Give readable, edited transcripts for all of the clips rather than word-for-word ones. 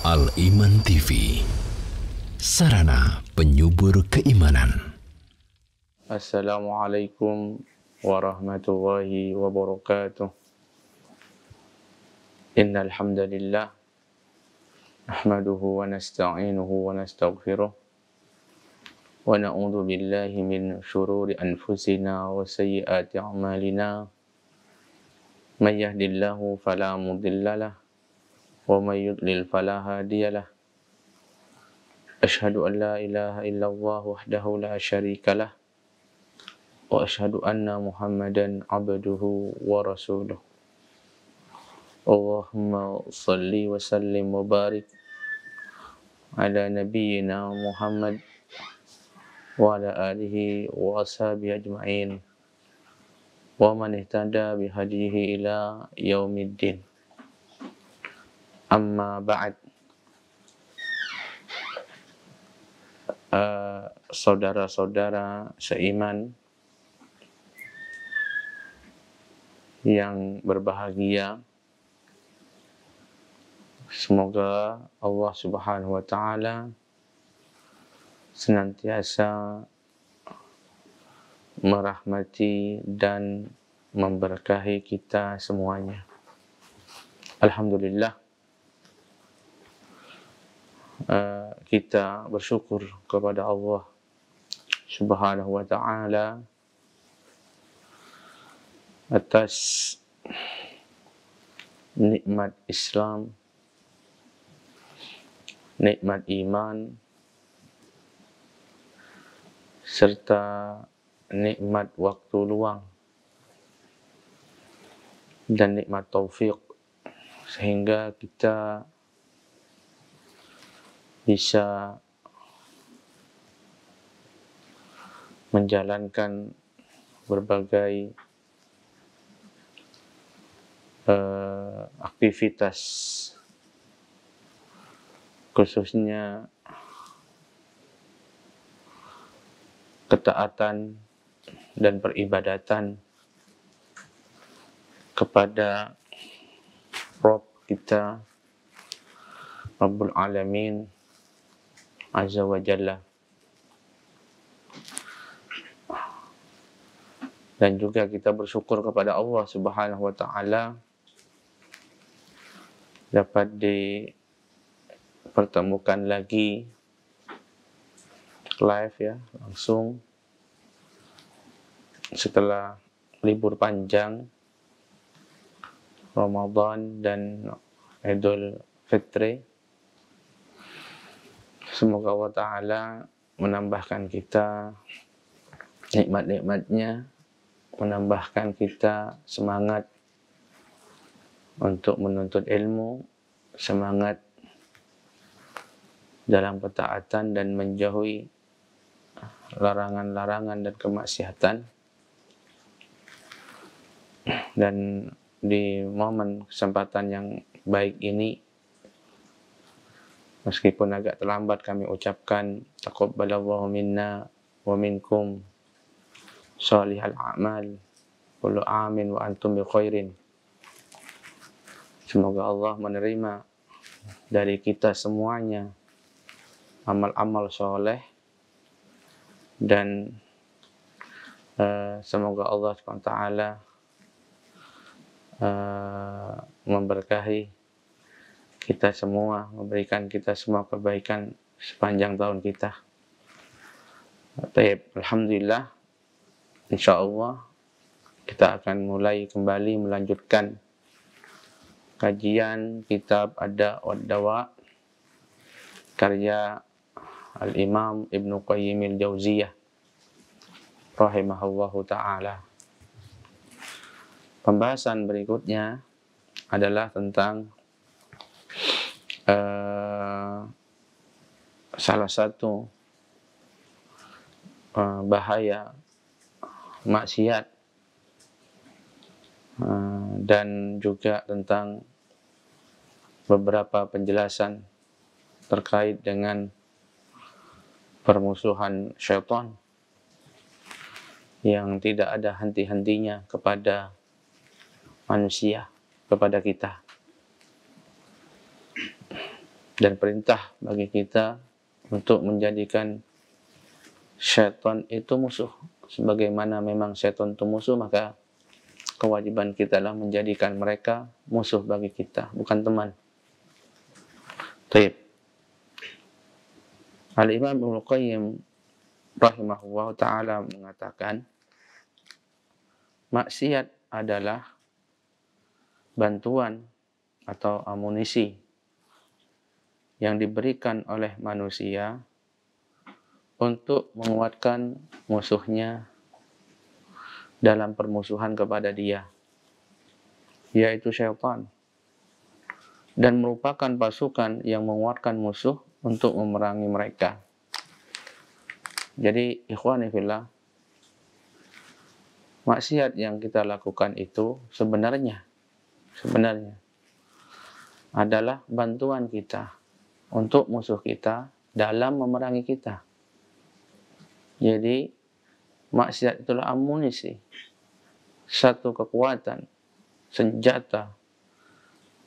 Al-Iman TV, sarana penyubur keimanan. Assalamualaikum warahmatullahi wabarakatuh. Innal hamdalillah nahmaduhu wa nasta'inuhu wa nastaghfiruh wa na'udzu billahi min shururi anfusina wa sayyiati a'malina. May yahdihillahu fala mudhillalah wa may yudlil fala hadiyalah. Asyhadu an la ilaha illallah wahdahu la syarikalah wa asyhadu anna Muhammadan abduhu wa rasuluh. Allahumma salli wa sallim wa barik ala nabiyyina Muhammad wa ala alihi wa ashabihi ajma'in wa man ihtada bihadihi ila yaumiddin. Amma ba'd. Saudara-saudara seiman yang berbahagia, semoga Allah Subhanahu wa Ta'ala senantiasa merahmati dan memberkahi kita semuanya. Alhamdulillah, kita bersyukur kepada Allah Subhanahu wa Ta'ala atas nikmat Islam, nikmat iman, serta nikmat waktu luang dan nikmat taufik, sehingga kita bisa menjalankan berbagai aktivitas, khususnya ketaatan dan peribadatan kepada Rabb kita, Rabbul Alamin Azza wa Jalla. Dan juga kita bersyukur kepada Allah Subhanahu wa Ta'ala dapat dipertemukan lagi live ya, langsung setelah libur panjang Ramadan dan Idul Fitri. Semoga Allah Ta'ala menambahkan kita nikmat-nikmatnya, menambahkan kita semangat untuk menuntut ilmu, semangat dalam ketaatan dan menjauhi larangan-larangan dan kemaksiatan. Dan di momen kesempatan yang baik ini, meskipun agak terlambat, kami ucapkan taqabbalallahu minna wa minkum shalihal a'mal, kullu amin wa antum bi khairin. Semoga Allah menerima dari kita semuanya amal-amal soleh, dan semoga Allah SWT memberkahi kita semua, memberikan kita semua kebaikan sepanjang tahun kita. Baik, alhamdulillah, insyaallah kita akan mulai kembali melanjutkan kajian kitab Ad-Da' wad Dawa karya Al-Imam Ibnu Qayyim al-Jauziyah rahimahullahu ta'ala. Pembahasan berikutnya adalah tentang salah satu bahaya maksiat, dan juga tentang beberapa penjelasan terkait dengan permusuhan syaitan yang tidak ada henti-hentinya kepada manusia, kepada kita. dan perintah bagi kita untuk menjadikan syaitan itu musuh. Sebagaimana memang syaitan itu musuh, maka kewajiban kita adalah menjadikan mereka musuh bagi kita, bukan teman. Baik. Al-Imam Ibnu Qayyim rahimahullah ta'ala mengatakan, maksiat adalah bantuan atau amunisi yang diberikan oleh manusia untuk menguatkan musuhnya dalam permusuhan kepada dia, yaitu syaitan, dan merupakan pasukan yang menguatkan musuh untuk memerangi mereka. Jadi, ikhwani fillah, maksiat yang kita lakukan itu sebenarnya adalah bantuan kita untuk musuh kita dalam memerangi kita. Jadi, maksiat itulah amunisi, satu kekuatan, senjata,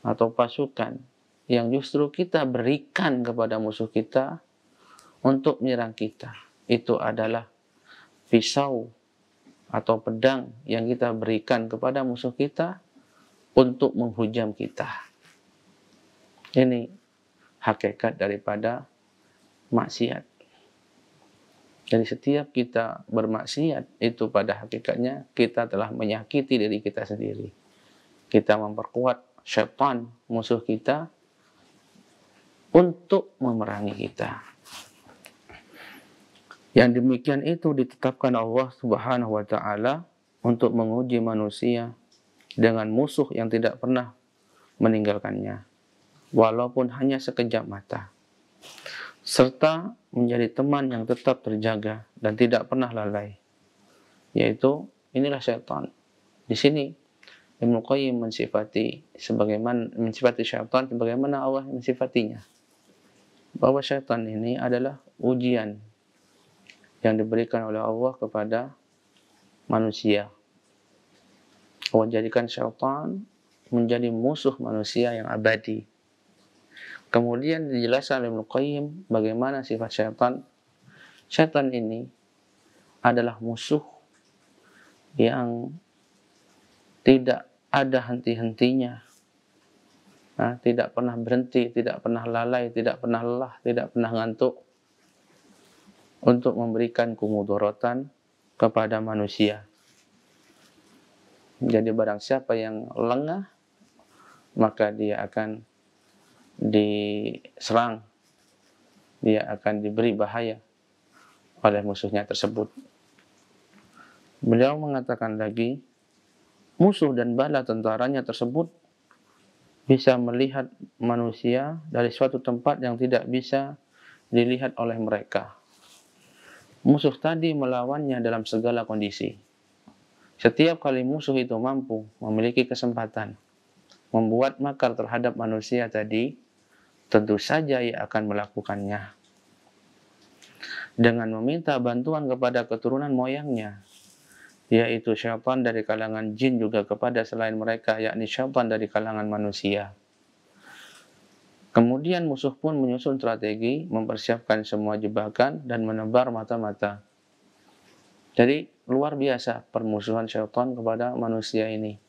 atau pasukan yang justru kita berikan kepada musuh kita untuk menyerang kita. Itu adalah pisau atau pedang yang kita berikan kepada musuh kita untuk menghujam kita. Ini hakikat daripada maksiat. Jadi setiap kita bermaksiat itu pada hakikatnya kita telah menyakiti diri kita sendiri. Kita memperkuat syaitan, musuh kita, untuk memerangi kita. Yang demikian itu ditetapkan Allah Subhanahu wa ta'ala untuk menguji manusia dengan musuh yang tidak pernah meninggalkannya, walaupun hanya sekejap mata, serta menjadi teman yang tetap terjaga dan tidak pernah lalai, yaitu inilah syaitan. Di sini Ibnu Qayyim mensifati syaitan sebagaimana Allah mensifatinya, bahwa syaitan ini adalah ujian yang diberikan oleh Allah kepada manusia. Allah jadikan syaitan menjadi musuh manusia yang abadi. Kemudian dijelaskan oleh Ibnu Qayyim bagaimana sifat syaitan. Syaitan ini adalah musuh yang tidak ada henti-hentinya, tidak pernah berhenti, tidak pernah lalai, tidak pernah lelah, tidak pernah ngantuk untuk memberikan kemudorotan kepada manusia. Jadi barang siapa yang lengah, maka dia akan diserang, dia akan diberi bahaya oleh musuhnya tersebut. Beliau mengatakan lagi, musuh dan bala tentaranya tersebut bisa melihat manusia dari suatu tempat yang tidak bisa dilihat oleh mereka. Musuh tadi melawannya dalam segala kondisi. Setiap kali musuh itu mampu memiliki kesempatan membuat makar terhadap manusia tadi, tentu saja ia akan melakukannya dengan meminta bantuan kepada keturunan moyangnya, yaitu syaitan dari kalangan jin, juga kepada selain mereka, yakni syaitan dari kalangan manusia. Kemudian musuh pun menyusun strategi, mempersiapkan semua jebakan dan menebar mata-mata. Jadi luar biasa permusuhan syaitan kepada manusia ini.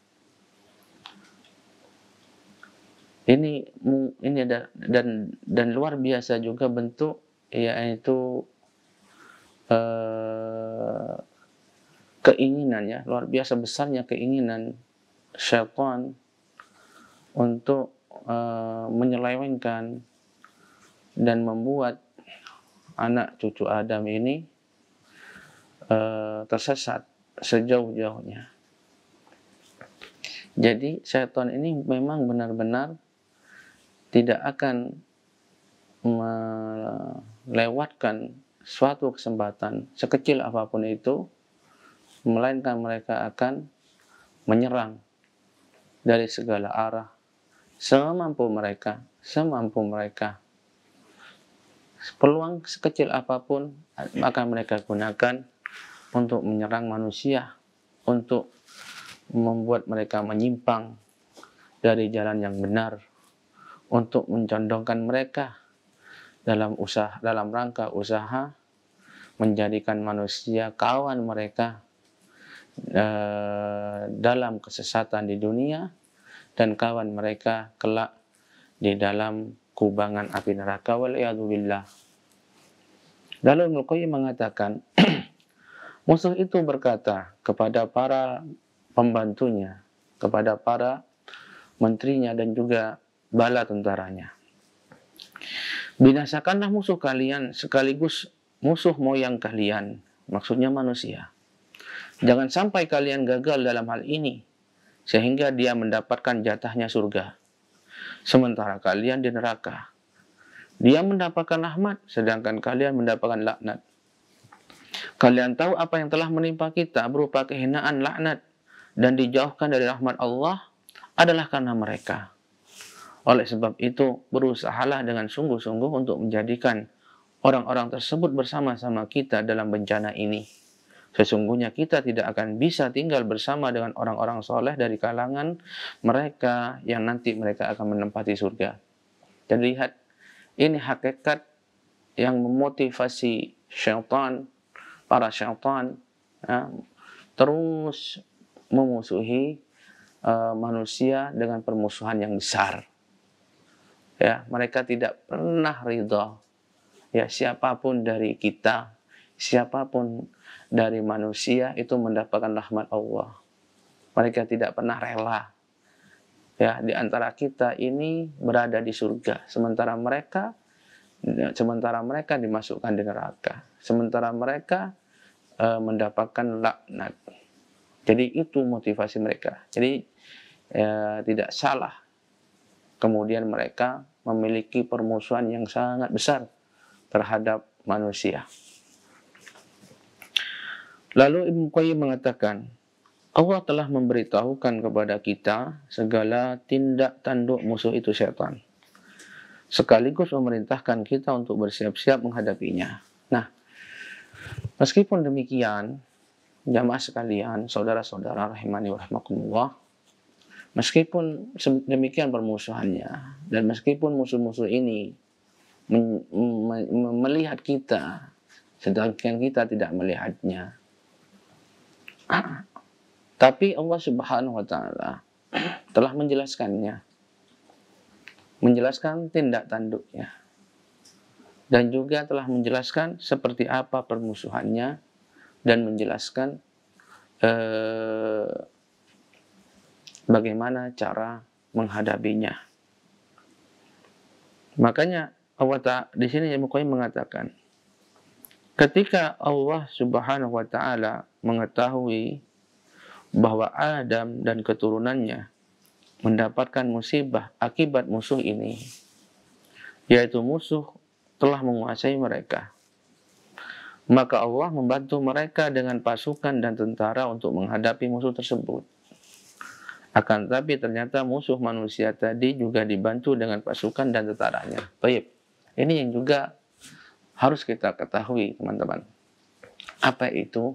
Ini dan luar biasa juga bentuk, yaitu keinginannya, luar biasa besarnya keinginan syaitan untuk menyelewengkan dan membuat anak cucu Adam ini tersesat sejauh-jauhnya. Jadi syaitan ini memang benar-benar tidak akan melewatkan suatu kesempatan sekecil apapun itu, melainkan mereka akan menyerang dari segala arah, semampu mereka. Peluang sekecil apapun akan mereka gunakan untuk menyerang manusia, untuk membuat mereka menyimpang dari jalan yang benar, untuk mencondongkan mereka dalam rangka usaha menjadikan manusia kawan mereka dalam kesesatan di dunia dan kawan mereka kelak di dalam kubangan api neraka. Wal'iyadzubillah. Lalu Ibnu Qayyim mengatakan, musuh itu berkata kepada para pembantunya, kepada para menterinya dan juga bala tentaranya, binasakanlah musuh kalian sekaligus musuh moyang kalian, maksudnya manusia. Jangan sampai kalian gagal dalam hal ini, sehingga dia mendapatkan jatahnya surga, sementara kalian di neraka. Dia mendapatkan rahmat, sedangkan kalian mendapatkan laknat. Kalian tahu apa yang telah menimpa kita berupa kehinaan, laknat, dan dijauhkan dari rahmat Allah adalah karena mereka. Oleh sebab itu, berusahalah dengan sungguh-sungguh untuk menjadikan orang-orang tersebut bersama-sama kita dalam bencana ini. Sesungguhnya kita tidak akan bisa tinggal bersama dengan orang-orang soleh dari kalangan mereka yang nanti mereka akan menempati surga. Dan lihat, ini hakikat yang memotivasi syaitan, para syaitan, terus memusuhi manusia dengan permusuhan yang besar. Ya, mereka tidak pernah ridha. Ya, siapapun dari kita, siapapun dari manusia itu mendapatkan rahmat Allah. Mereka tidak pernah rela. Ya, di antara kita ini berada di surga, sementara mereka dimasukkan di neraka, sementara mereka mendapatkan laknat. Jadi itu motivasi mereka. Jadi tidak salah kemudian mereka memiliki permusuhan yang sangat besar terhadap manusia. Lalu Ibnu Qayyim mengatakan, Allah telah memberitahukan kepada kita segala tindak tanduk musuh itu syaitan, sekaligus memerintahkan kita untuk bersiap-siap menghadapinya. Nah, meskipun demikian, jamaah sekalian, saudara-saudara rahimani wa rahimakumullah, meskipun demikian permusuhannya, dan meskipun musuh-musuh ini melihat kita, sedangkan kita tidak melihatnya, tapi Allah Subhanahu wa Ta'ala telah menjelaskannya, menjelaskan tindak tanduknya, dan juga telah menjelaskan seperti apa permusuhannya, dan menjelaskan bagaimana cara menghadapinya. Makanya Allah di sini Ibnu Qayyim mengatakan, ketika Allah Subhanahu wa Ta'ala mengetahui bahwa Adam dan keturunannya mendapatkan musibah akibat musuh ini, yaitu musuh telah menguasai mereka, maka Allah membantu mereka dengan pasukan dan tentara untuk menghadapi musuh tersebut. Akan tetapi ternyata musuh manusia tadi juga dibantu dengan pasukan dan tentaranya. Baik, ini yang juga harus kita ketahui, teman-teman. Apa itu?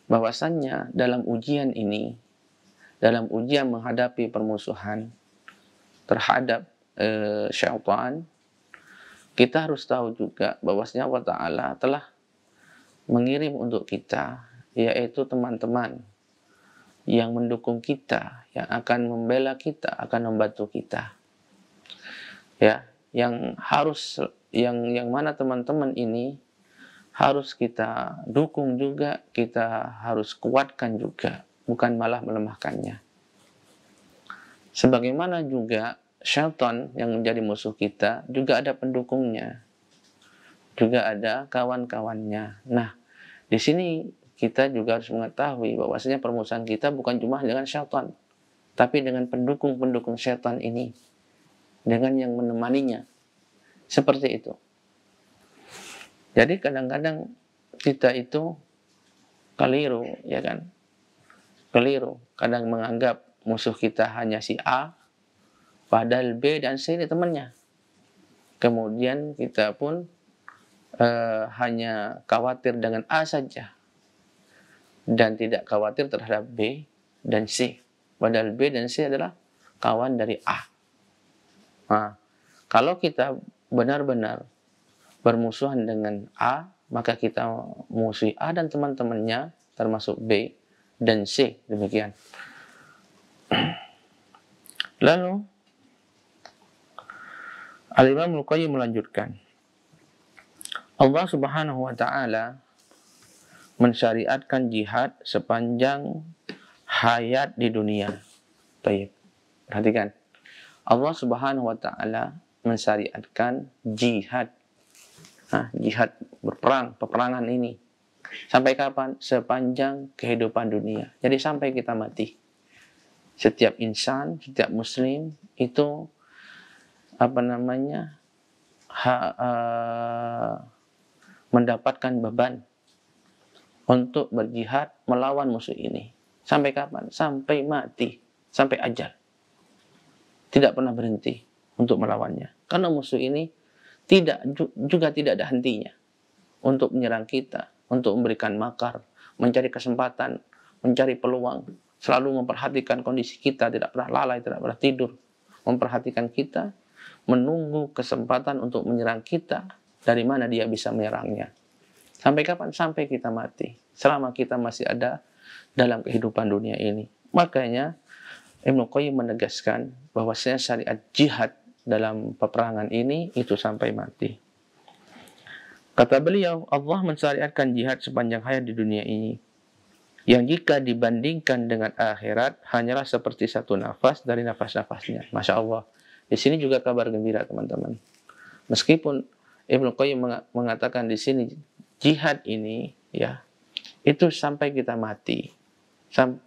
Bahwasannya dalam ujian ini, dalam ujian menghadapi permusuhan terhadap syaitan, kita harus tahu juga bahwasanya Allah Ta'ala telah mengirim untuk kita, yaitu teman-teman yang mendukung kita, yang akan membela kita, akan membantu kita. Ya, yang mana teman-teman ini harus kita dukung juga, kita harus kuatkan juga, bukan malah melemahkannya. Sebagaimana juga syaitan yang menjadi musuh kita juga ada pendukungnya, juga ada kawan-kawannya. Nah, di sini kita juga harus mengetahui bahwasanya permusuhan kita bukan cuma dengan syaitan, tapi dengan pendukung-pendukung syaitan ini, dengan yang menemaninya. Seperti itu. Jadi kadang-kadang kita itu keliru, ya kan? Keliru. Kadang menganggap musuh kita hanya si A, padahal B dan C ini temannya. Kemudian kita pun hanya khawatir dengan A saja, dan tidak khawatir terhadap B dan C. Padahal B dan C adalah kawan dari A. Nah, Kalau kita benar-benar bermusuhan dengan A, maka kita musuhi A dan teman-temannya, termasuk B dan C, demikian. Lalu Al-Imam Al-Qayyim melanjutkan, Allah Subhanahu wa taala mensyariatkan jihad sepanjang hayat di dunia. Baik. Perhatikan. Allah Subhanahu wa taala mensyariatkan jihad. Jihad berperang, peperangan ini. Sampai kapan? Sepanjang kehidupan dunia. Jadi sampai kita mati. Setiap insan, setiap muslim itu mendapatkan beban untuk berjihad melawan musuh ini. Sampai kapan? Sampai mati, sampai ajal. Tidak pernah berhenti untuk melawannya. Karena musuh ini juga tidak ada hentinya untuk menyerang kita, untuk memberikan makar, mencari kesempatan, mencari peluang, selalu memperhatikan kondisi kita, tidak pernah lalai, tidak pernah tidur, memperhatikan kita, menunggu kesempatan untuk menyerang kita, dari mana dia bisa menyerangnya. Sampai kapan? Sampai kita mati. Selama kita masih ada dalam kehidupan dunia ini. Makanya Ibnu Qayyim menegaskan bahwasanya syariat jihad dalam peperangan ini itu sampai mati. Kata beliau, Allah mensyariatkan jihad sepanjang hayat di dunia ini, yang jika dibandingkan dengan akhirat hanyalah seperti satu nafas dari nafas-nafasnya. Masya Allah. Di sini juga kabar gembira, teman-teman. Meskipun Ibnu Qayyim mengatakan di sini jihad ini, ya, itu sampai kita mati.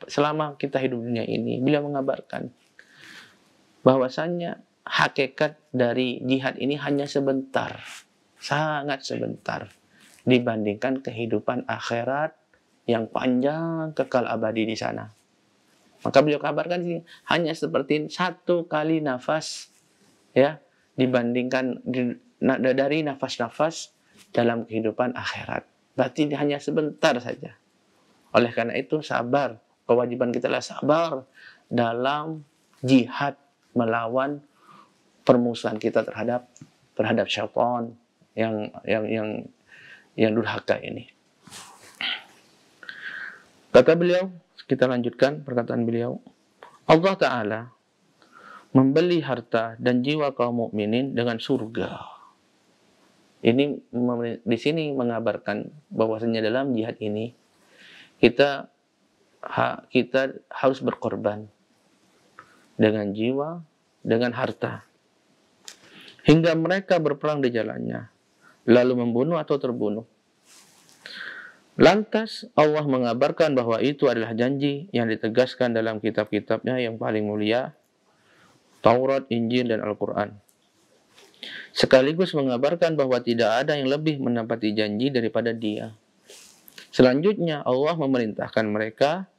Selama kita hidup dunia ini, beliau mengabarkan bahwasannya hakikat dari jihad ini hanya sebentar, sangat sebentar, dibandingkan kehidupan akhirat yang panjang kekal abadi di sana. Maka beliau kabarkan sini hanya seperti satu kali nafas, ya, dibandingkan dari nafas-nafas dalam kehidupan akhirat. Berarti hanya sebentar saja. Oleh karena itu sabar, kewajiban kita adalah sabar dalam jihad melawan permusuhan kita terhadap syaitan yang durhaka ini. Kata beliau, kita lanjutkan perkataan beliau. Allah Ta'ala membeli harta dan jiwa kaum mukminin dengan surga. Ini di sini mengabarkan bahwasanya dalam jihad ini kita harus berkorban dengan jiwa, dengan harta, hingga mereka berperang di jalannya, lalu membunuh atau terbunuh. Lantas Allah mengabarkan bahwa itu adalah janji yang ditegaskan dalam kitab-kitabnya yang paling mulia, Taurat, Injil, dan Al-Quran. Sekaligus mengabarkan bahwa tidak ada yang lebih menepati janji daripada Dia. Selanjutnya Allah memerintahkan mereka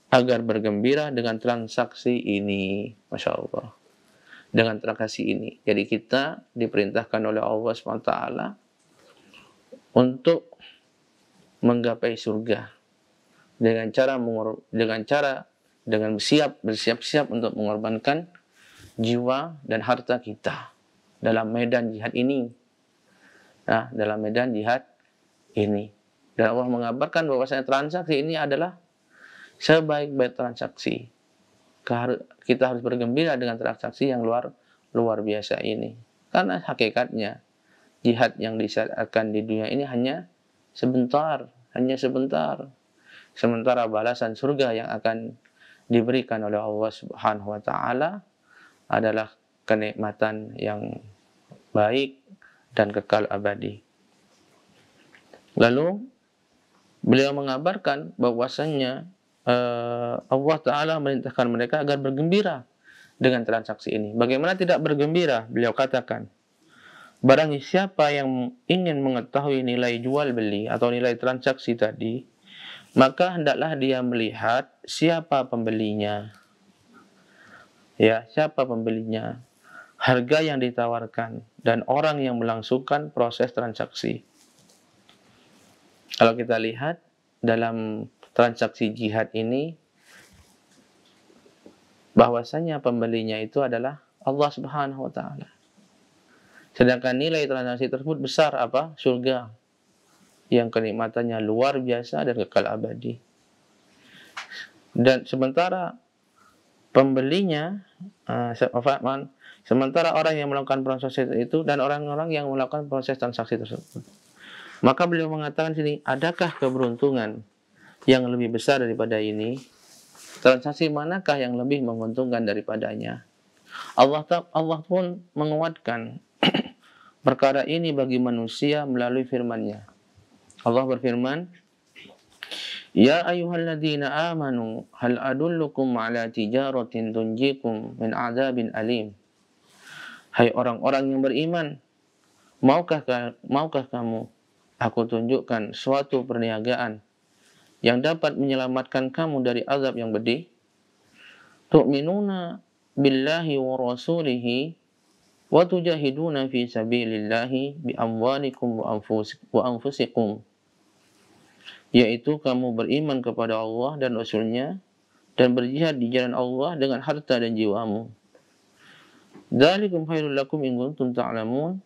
agar bergembira dengan transaksi ini. Masya Allah. Dengan transaksi ini. Jadi kita diperintahkan oleh Allah SWT untuk menggapai surga dengan bersiap-siap untuk mengorbankan jiwa dan harta kita dalam medan jihad ini. Nah, dalam medan jihad ini. Dan Allah mengabarkan bahwasanya transaksi ini adalah sebaik-baik transaksi. Kita harus bergembira dengan transaksi yang luar biasa ini. Karena hakikatnya jihad yang disyariatkan di dunia ini hanya sebentar. Sementara balasan surga yang akan diberikan oleh Allah Subhanahu wa taala adalah kenikmatan yang baik dan kekal abadi. Lalu beliau mengabarkan bahwasannya Allah Ta'ala merintahkan mereka agar bergembira dengan transaksi ini. Bagaimana tidak bergembira? Beliau katakan, barang siapa yang ingin mengetahui nilai jual beli atau nilai transaksi tadi, maka hendaklah dia melihat siapa pembelinya. Ya, siapa pembelinya, harga yang ditawarkan, dan orang yang melangsungkan proses transaksi. Kalau kita lihat dalam transaksi jihad ini, bahwasanya pembelinya itu adalah Allah Subhanahu wa taala. Sedangkan nilai transaksi tersebut besar apa? Surga yang kenikmatannya luar biasa dan kekal abadi. Dan sementara pembelinya, sementara orang yang melakukan proses itu dan orang-orang yang melakukan proses transaksi tersebut. Maka beliau mengatakan sini, adakah keberuntungan yang lebih besar daripada ini? Transaksi manakah yang lebih menguntungkan daripadanya? Allah pun menguatkan perkara ini bagi manusia melalui firman-Nya. Allah berfirman, Ya ayyuhalladzina amanu hal adullukum ala tijaratin tunjikum min adzabin alim. Hai orang-orang yang beriman, maukah kamu aku tunjukkan suatu perniagaan yang dapat menyelamatkan kamu dari azab yang pedih? Tu'minuna billahi wa rasulihi wa tujahiduna fi sabilillahi bi amwalikum wa anfusikum. Yaitu kamu beriman kepada Allah dan Rasul-Nya dan berjihad di jalan Allah dengan harta dan jiwamu. Dzalikum khairul lakum in kuntum ta'lamun.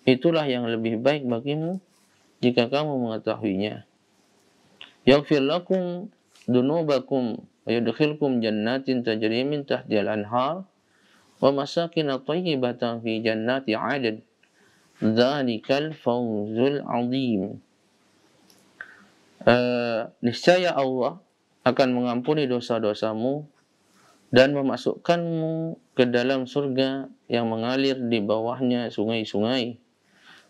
Itulah yang lebih baik bagimu jika kamu mengetahuinya. Yaghfir lakum dunubakum wa yudkhilkum jannatin tajri min tahtihal anhar wa masakin thayyibatan fi jannati 'adn. Dzalikal fawzul 'adzim. Niscaya Allah akan mengampuni dosa-dosamu dan memasukkanmu ke dalam surga yang mengalir di bawahnya sungai-sungai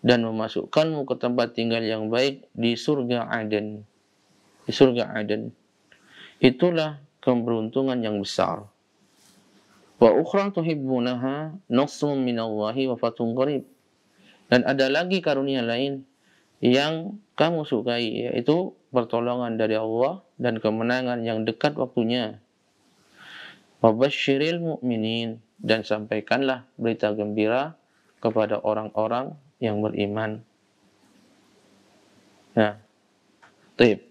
dan memasukkanmu ke tempat tinggal yang baik di surga Aden. Di surga Aden. Itulah keberuntungan yang besar. Wa ukhra tuhibbunaha nasrun minallahi wa fathun qarib. Dan ada lagi karunia lain yang kamu sukai, yaitu pertolongan dari Allah dan kemenangan yang dekat waktunya. Wabasyiril mu'minin, dan sampaikanlah berita gembira kepada orang-orang yang beriman. Nah, taib.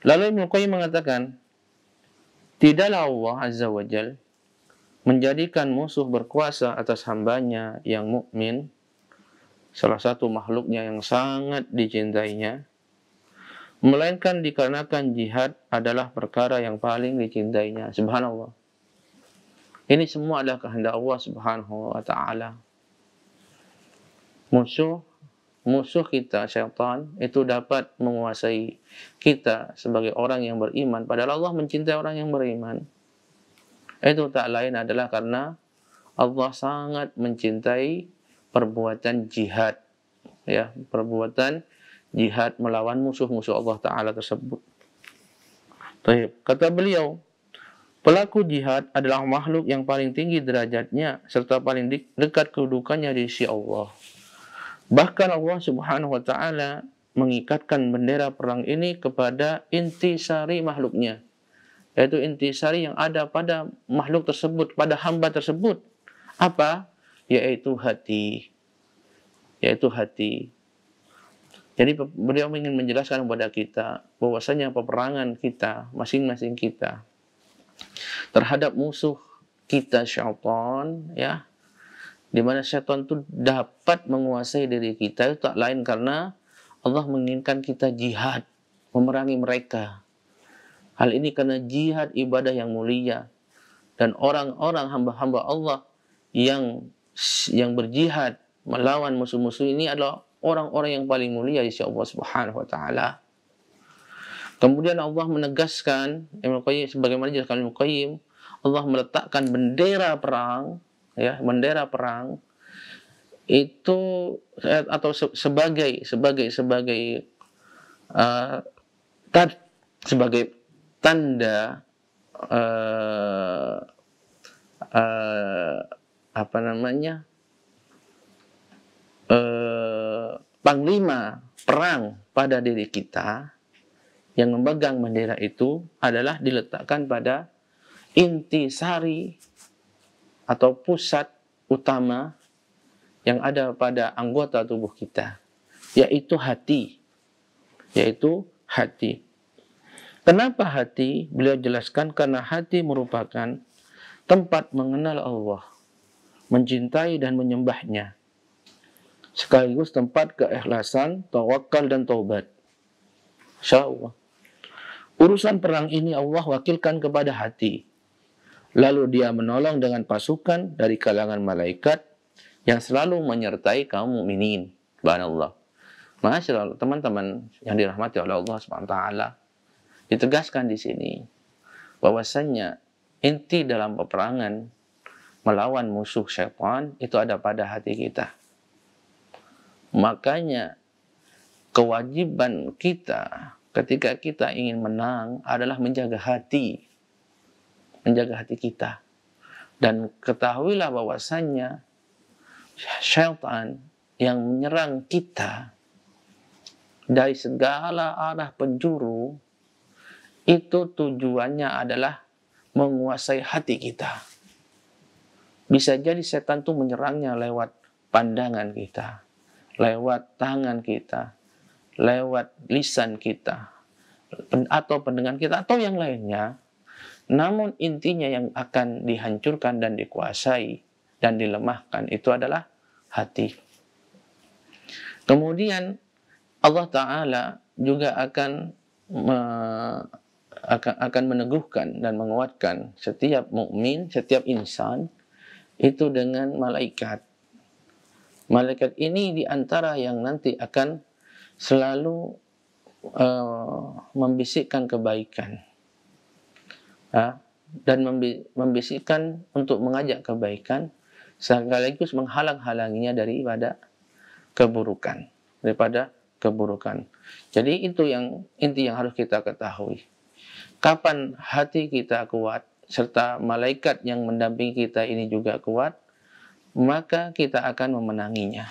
Lalu Ibnu Qayyim mengatakan, tidaklah Allah Azza wa Jal menjadikan musuh berkuasa atas hambanya yang mukmin, salah satu makhluknya yang sangat dicintainya, melainkan dikarenakan jihad adalah perkara yang paling dicintainya. Subhanallah. Ini semua adalah kehendak Allah Subhanahu wa ta'ala. Musuh kita, syaitan, itu dapat menguasai kita sebagai orang yang beriman. Padahal Allah mencintai orang yang beriman. Itu tak lain adalah karena Allah sangat mencintai perbuatan jihad, ya, perbuatan jihad melawan musuh-musuh Allah Ta'ala tersebut. Kata beliau, pelaku jihad adalah makhluk yang paling tinggi derajatnya serta paling dekat kedudukannya di sisi Allah. Bahkan Allah Subhanahu wa Ta'ala mengikatkan bendera perang ini kepada intisari makhluknya, yaitu intisari yang ada pada makhluk tersebut, pada hamba tersebut. Apa? Yaitu hati. Yaitu hati. Jadi beliau ingin menjelaskan kepada kita bahwasanya peperangan kita, masing-masing kita terhadap musuh kita syaitan, ya, di mana syaitan itu dapat menguasai diri kita, itu tak lain karena Allah menginginkan kita jihad, memerangi mereka. Hal ini karena jihad ibadah yang mulia, dan orang-orang hamba-hamba Allah yang berjihad melawan musuh-musuh ini adalah orang-orang yang paling mulia di sisi Allah Subhanahu wa Ta'ala. Kemudian Allah menegaskan, sebagaimana dijelaskan Ibnu Qayyim, Allah meletakkan bendera perang, ya, bendera perang itu atau sebagai tanda panglima perang pada diri kita. Yang memegang bendera itu adalah diletakkan pada intisari atau pusat utama yang ada pada anggota tubuh kita, yaitu hati. Yaitu hati. Kenapa hati? Beliau jelaskan karena hati merupakan tempat mengenal Allah, mencintai dan menyembahnya. sekaligus tempat keikhlasan, tawakal dan taubat. Insyaallah. Urusan perang ini Allah wakilkan kepada hati. Lalu dia menolong dengan pasukan dari kalangan malaikat yang selalu menyertai kaum mukminin. Subhanallah. Masyaallah, teman-teman yang dirahmati oleh Allah Subhanahu wa taala, ditegaskan di sini bahwasannya inti dalam peperangan melawan musuh syaitan itu ada pada hati kita. Makanya kewajiban kita ketika kita ingin menang adalah menjaga hati kita. Dan ketahuilah bahwasannya syaitan yang menyerang kita dari segala arah penjuru itu tujuannya adalah menguasai hati kita. Bisa jadi setan tuh menyerangnya lewat pandangan kita, lewat tangan kita, lewat lisan kita, atau pendengar kita, atau yang lainnya. Namun intinya yang akan dihancurkan dan dikuasai dan dilemahkan itu adalah hati. Kemudian Allah Ta'ala juga akan meneguhkan dan menguatkan setiap mukmin, setiap insan itu dengan malaikat. Malaikat ini diantara yang nanti akan selalu membisikkan kebaikan, dan membisikkan untuk mengajak kebaikan sekaligus menghalang-halanginya daripada keburukan. Jadi itu yang inti yang harus kita ketahui. Kapan hati kita kuat serta malaikat yang mendampingi kita ini juga kuat, maka kita akan memenanginya.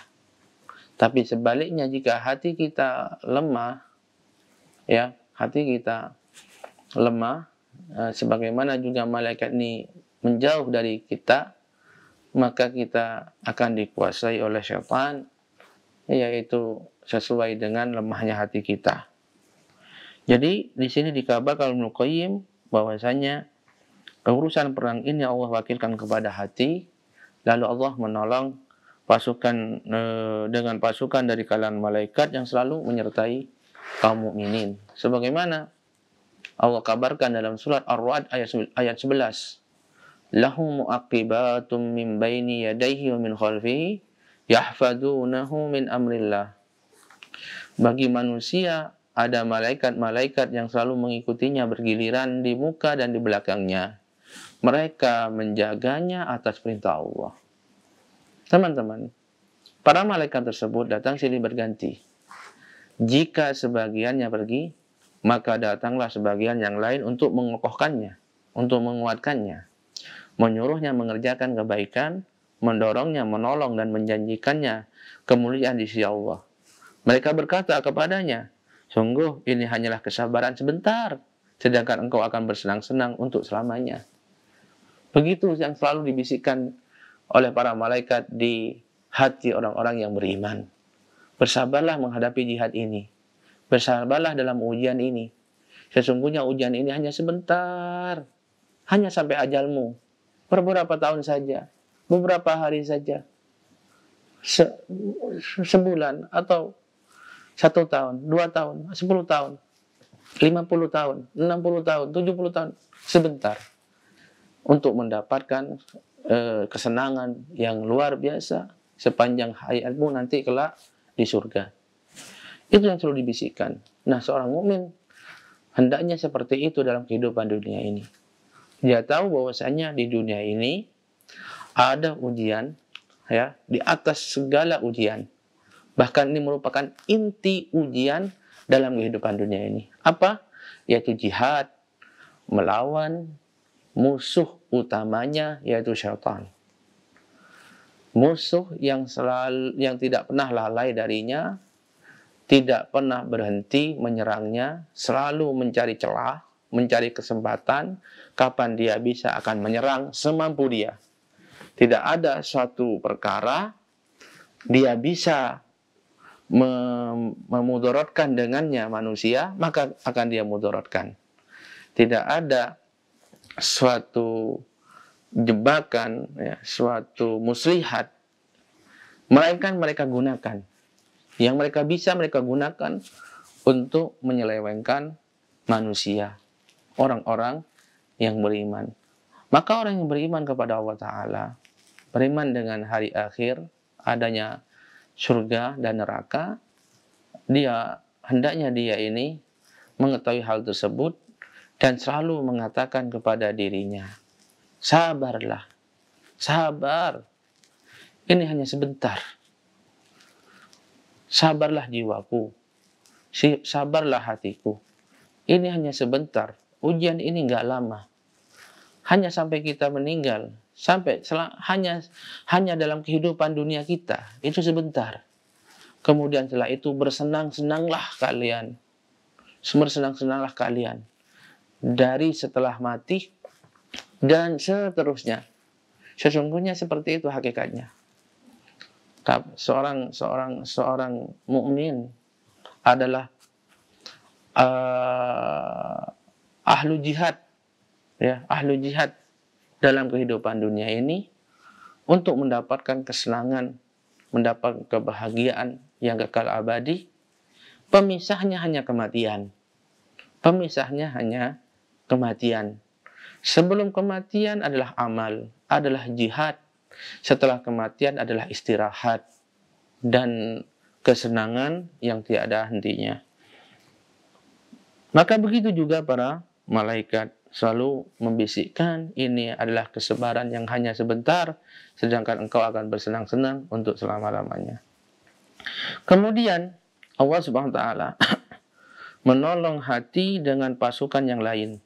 Tapi sebaliknya jika hati kita lemah, sebagaimana juga malaikat ini menjauh dari kita, maka kita akan dikuasai oleh syaitan, yaitu sesuai dengan lemahnya hati kita. Jadi di sini dikabarkan Ibnu Qayyim bahwasanya urusan perang ini Allah wakilkan kepada hati, lalu Allah menolong pasukan dengan pasukan dari kalangan malaikat yang selalu menyertai kaum mukminin. Sebagaimana Allah kabarkan dalam surat Ar-Ra'd ayat 11. Lahum mu'aqibatum min baini yadayhi wa min khalfihi yahfadunahu min amrillah. Bagi manusia ada malaikat-malaikat yang selalu mengikutinya bergiliran di muka dan di belakangnya. Mereka menjaganya atas perintah Allah. Teman-teman, para malaikat tersebut datang silih berganti. Jika sebagiannya pergi, maka datanglah sebagian yang lain untuk mengokohkannya, untuk menguatkannya, menyuruhnya mengerjakan kebaikan, mendorongnya, menolong dan menjanjikannya kemuliaan di sisi Allah. Mereka berkata kepadanya, sungguh ini hanyalah kesabaran sebentar, sedangkan engkau akan bersenang-senang untuk selamanya. Begitu yang selalu dibisikkan oleh para malaikat di hati orang-orang yang beriman. Bersabarlah menghadapi jihad ini. Bersabarlah dalam ujian ini. Sesungguhnya ujian ini hanya sebentar. Hanya sampai ajalmu. Beberapa tahun saja. Beberapa hari saja. Sebulan atau 1 tahun, 2 tahun, 10 tahun, 50 tahun, 60 tahun, 70 tahun. Sebentar. Untuk mendapatkan kesenangan yang luar biasa sepanjang hayatmu nanti kelak di surga. Itu yang selalu dibisikkan. Nah, seorang mukmin hendaknya seperti itu dalam kehidupan dunia ini. Dia tahu bahwasanya di dunia ini ada ujian, di atas segala ujian. Bahkan ini merupakan inti ujian dalam kehidupan dunia ini. Apa? Yaitu jihad melawan musuh utamanya, yaitu syaitan. Musuh yang tidak pernah lalai darinya, tidak pernah berhenti menyerangnya, selalu mencari celah, mencari kesempatan kapan dia bisa akan menyerang semampu dia. Tidak ada suatu perkara dia bisa memudaratkan dengannya manusia, maka akan dia mudaratkan. Tidak ada suatu jebakan, suatu muslihat melainkan mereka gunakan. Yang mereka bisa mereka gunakan untuk menyelewengkan manusia, orang-orang yang beriman. Maka orang yang beriman kepada Allah Ta'ala, beriman dengan hari akhir, adanya surga dan neraka, hendaknya dia ini mengetahui hal tersebut dan selalu mengatakan kepada dirinya, sabarlah, sabar, ini hanya sebentar. Sabarlah jiwaku, sabarlah hatiku, ini hanya sebentar. Ujian ini nggak lama, hanya sampai kita meninggal, hanya dalam kehidupan dunia kita itu sebentar. Kemudian setelah itu bersenang-senanglah kalian, bersenang-senanglah kalian dari setelah mati dan seterusnya. Sesungguhnya seperti itu hakikatnya. Seorang mukmin adalah ahlu jihad, ya, ahlu jihad dalam kehidupan dunia ini untuk mendapatkan kesenangan, mendapat kebahagiaan yang kekal abadi. Pemisahnya hanya kematian. Pemisahnya hanya kematian. Sebelum kematian adalah amal, adalah jihad. Setelah kematian adalah istirahat dan kesenangan yang tiada hentinya. Maka begitu juga para malaikat selalu membisikkan, ini adalah kesabaran yang hanya sebentar, sedangkan engkau akan bersenang-senang untuk selama-lamanya. Kemudian Allah Subhanahu wa Ta'ala menolong hati dengan pasukan yang lain.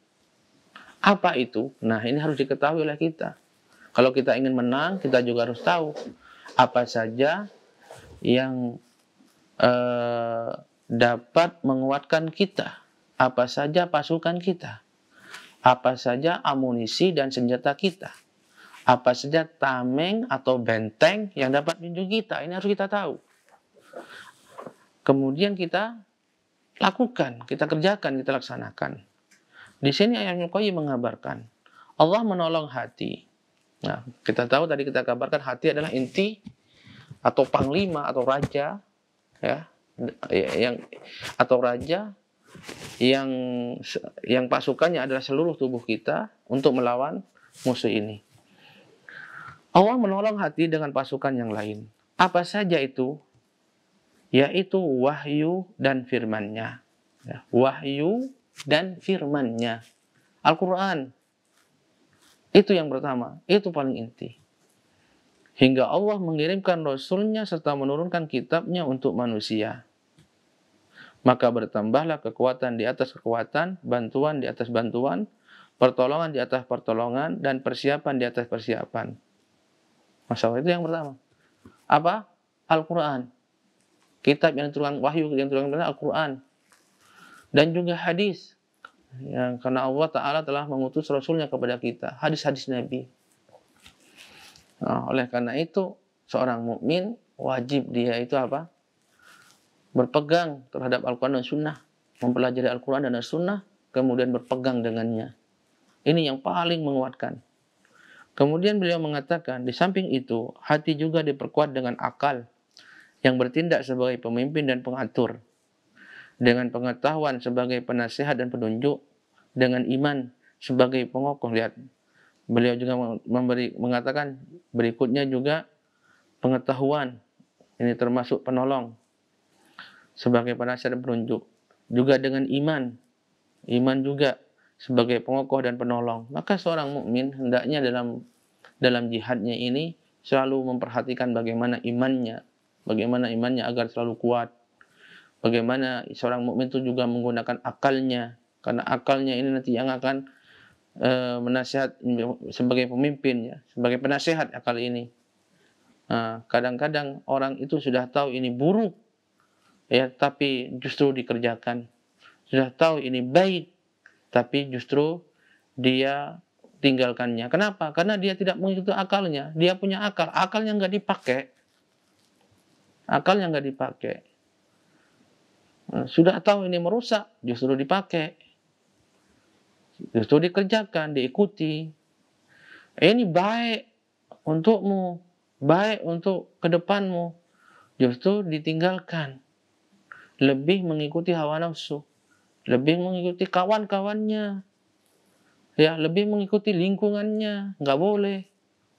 Apa itu? Nah, ini harus diketahui oleh kita. Kalau kita ingin menang, kita juga harus tahu apa saja yang dapat menguatkan kita, apa saja pasukan kita, apa saja amunisi dan senjata kita, apa saja tameng atau benteng yang dapat melindungi kita. Ini harus kita tahu. Kemudian kita lakukan, kita kerjakan, kita laksanakan. Di sini ayat Al-Qayyim mengabarkan Allah menolong hati. Nah, kita tahu tadi kita kabarkan hati adalah inti atau panglima atau raja, ya, atau raja yang pasukannya adalah seluruh tubuh kita untuk melawan musuh ini. Allah menolong hati dengan pasukan yang lain. Apa saja itu? Yaitu wahyu dan firman-Nya. Ya, wahyu dan firman-Nya. Al-Quran. Itu yang pertama, itu paling inti. Hingga Allah mengirimkan Rasul-Nya serta menurunkan kitabnya untuk manusia. Maka bertambahlah kekuatan di atas kekuatan, bantuan di atas bantuan, pertolongan di atas pertolongan, dan persiapan di atas persiapan. Masya Allah, itu yang pertama. Apa? Al-Quran. Kitab yang diturunkan, wahyu yang diturunkan Al-Quran. Dan juga hadis. Yang karena Allah Ta'ala telah mengutus Rasulnya kepada kita. Hadis-hadis Nabi. Nah, oleh karena itu, seorang mukmin wajib dia itu apa? Berpegang terhadap Al-Quran dan Sunnah. Mempelajari Al-Quran dan Sunnah, kemudian berpegang dengannya. Ini yang paling menguatkan. Kemudian beliau mengatakan, di samping itu, hati juga diperkuat dengan akal, yang bertindak sebagai pemimpin dan pengatur. Dengan pengetahuan sebagai penasehat dan penunjuk, dengan iman sebagai pengokoh. Lihat, beliau juga mengatakan berikutnya juga pengetahuan, ini termasuk penolong sebagai penasihat dan penunjuk. Juga dengan iman juga sebagai pengokoh dan penolong. Maka seorang mukmin hendaknya dalam jihadnya ini selalu memperhatikan bagaimana imannya agar selalu kuat. Bagaimana seorang mukmin itu juga menggunakan akalnya, karena akalnya ini nanti yang akan menasihat sebagai pemimpin, ya, sebagai penasehat akal ini. Kadang-kadang orang itu sudah tahu ini buruk, ya, tapi justru dikerjakan. Sudah tahu ini baik, tapi justru dia tinggalkannya. Kenapa? Karena dia tidak mengikuti akalnya. Dia punya akal, akalnya nggak dipakai. Akalnya nggak dipakai. Sudah tahu ini merusak, justru dipakai. Justru dikerjakan, diikuti. Ini baik untukmu, baik untuk ke depanmu. justru ditinggalkan, lebih mengikuti hawa nafsu, lebih mengikuti kawan-kawannya, ya, lebih mengikuti lingkungannya. Nggak boleh,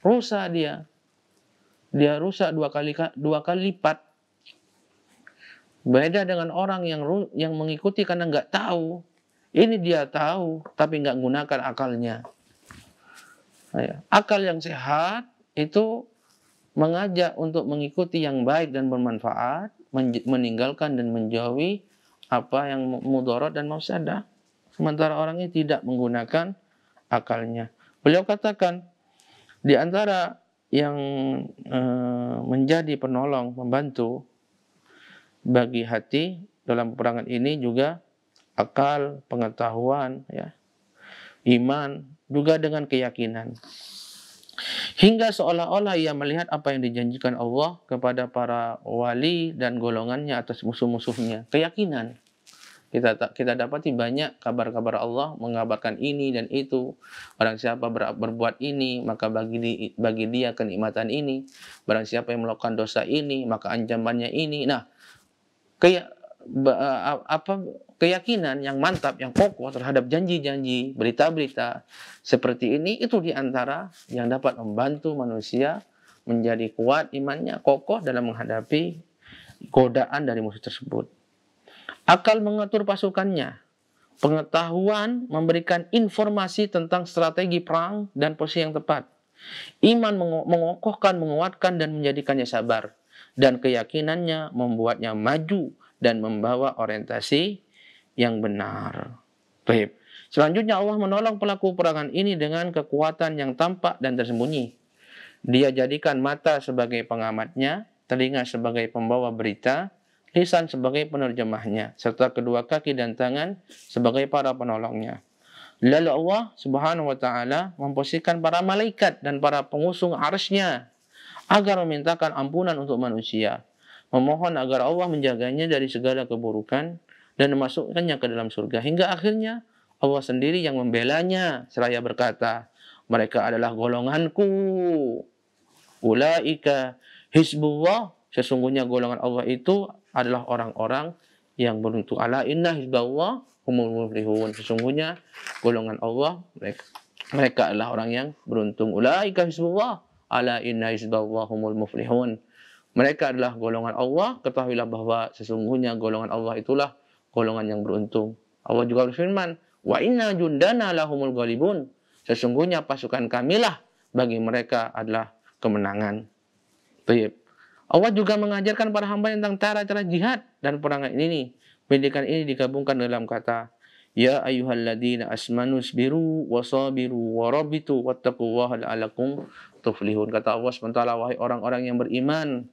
rusak dia rusak dua kali lipat. Beda dengan orang yang mengikuti karena nggak tahu. Ini dia tahu tapi nggak gunakan akalnya. Ya. Akal yang sehat itu mengajak untuk mengikuti yang baik dan bermanfaat, meninggalkan dan menjauhi apa yang mudarat dan mafsadah. Sementara orang ini tidak menggunakan akalnya. Beliau katakan, di antara yang menjadi penolong, membantu bagi hati dalam peperangan ini juga akal, pengetahuan, ya, iman, juga dengan keyakinan. Hingga seolah-olah ia melihat apa yang dijanjikan Allah kepada para wali dan golongannya atas musuh-musuhnya. Keyakinan. Kita dapati banyak kabar-kabar Allah mengabarkan ini dan itu. Barang siapa berbuat ini, maka bagi dia kenikmatan ini. Barang siapa yang melakukan dosa ini, maka ancamannya ini. Nah, keyakinan yang mantap, yang kokoh terhadap janji-janji, berita-berita seperti ini, itu diantara yang dapat membantu manusia menjadi kuat imannya, kokoh dalam menghadapi godaan dari musuh tersebut. Akal mengatur pasukannya, pengetahuan memberikan informasi tentang strategi perang dan posisi yang tepat. Iman mengokohkan, menguatkan dan menjadikannya sabar, dan keyakinannya membuatnya maju dan membawa orientasi yang benar. Baik. Selanjutnya Allah menolong pelaku perangan ini dengan kekuatan yang tampak dan tersembunyi. Dia jadikan mata sebagai pengamatnya, telinga sebagai pembawa berita, lisan sebagai penerjemahnya, serta kedua kaki dan tangan sebagai para penolongnya. Lalu Allah Subhanahu wa Ta'ala memposisikan para malaikat dan para pengusung arsy-Nya agar memintakan ampunan untuk manusia, memohon agar Allah menjaganya dari segala keburukan dan memasukkannya ke dalam surga. Hingga akhirnya Allah sendiri yang membelanya seraya berkata, mereka adalah golonganku. Ulaika hizbullah, sesungguhnya golongan Allah itu adalah orang-orang yang beruntung. Ala inna hizballah humul muflihun, sesungguhnya golongan Allah mereka adalah orang yang beruntung. Ulaika hizbullah ala inna hizballah humul muflihun, mereka adalah golongan Allah, ketahuilah bahwa sesungguhnya golongan Allah itulah golongan yang beruntung. Allah juga berfirman, wa inna jundana lahumul ghalibun, sesungguhnya pasukan kamilah bagi mereka adalah kemenangan. Baik. Allah juga mengajarkan para hamba tentang cara-cara jihad dan perangan ini. Pendidikan ini digabungkan dalam kata, ya ayyuhalladzina asmanu sabiru wasabiru warabitu wattaqullaha la'allakum tuflihun. Kata Allah SWT, wahai orang-orang yang beriman,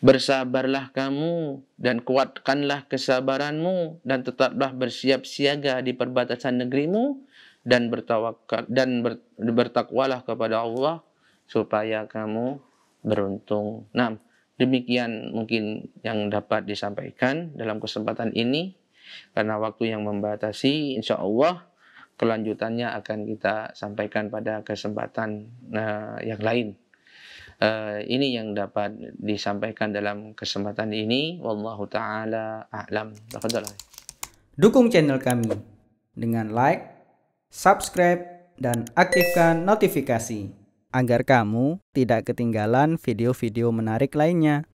bersabarlah kamu dan kuatkanlah kesabaranmu dan tetaplah bersiap siaga di perbatasan negerimu dan bertawakal dan bertakwalah kepada Allah supaya kamu beruntung. Nah, demikian mungkin yang dapat disampaikan dalam kesempatan ini. Karena waktu yang membatasi, insya Allah kelanjutannya akan kita sampaikan pada kesempatan yang lain. Ini yang dapat disampaikan dalam kesempatan ini. Wallahu ta'ala a'lam. Dukung channel kami dengan like, subscribe, dan aktifkan notifikasi agar kamu tidak ketinggalan video-video menarik lainnya.